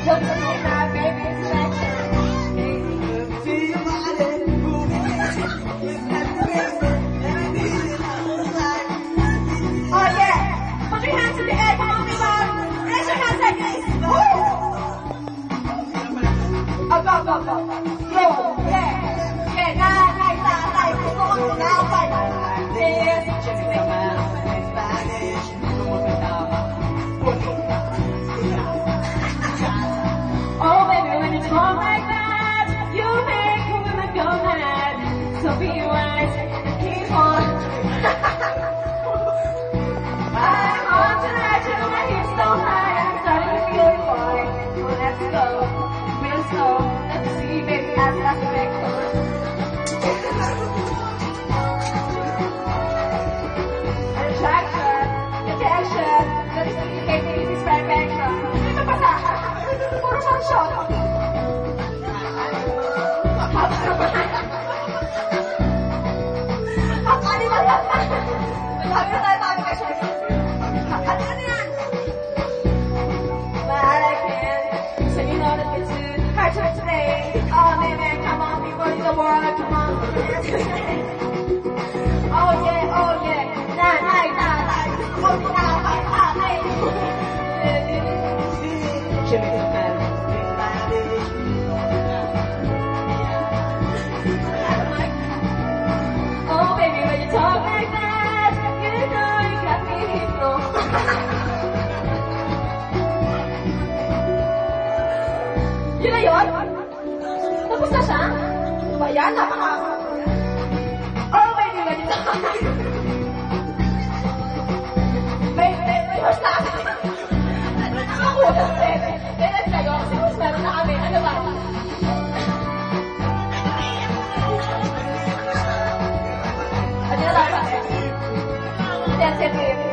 Don't say my baby distraction. See your body moving. Oh yeah! Put your hands in the air, come on, everyone! Raise your hands like this! Woo! Oh, go, go, go! Go! Yeah! Yeah, nice, go on, now, fight! Yes! Oh, baby, when you talk like that, you make a woman go mad. So be wise and keep on. I'm on tonight, you know my hips so high. I'm starting to feel it, boy. Oh, let's go, real slow. Let's see, baby, as that's the big one. Attraction, attention. Let me see, baby, this is right back from. Dito pa sa puro pang shot. Ano ba yan? Sabi na tayo ka siya. Ano yan? But I can. So you know that it's hard to today. Oh, man, come on, people in the world, come on. Oh, yeah, oh, yeah. Nice. Oh, nice. Jimmy the man. Oh, baby, when you talk like that, you know you got me hypnotized. Yun na yun? Tapos na siya? Ano ba yan? Napakama. Oh, baby, when you talk like that. May horse na kami. Nakakulang, baby. Kailan kayo? Kasi horse meron na kami. Ano ba? Ano na tayo? Sensitive.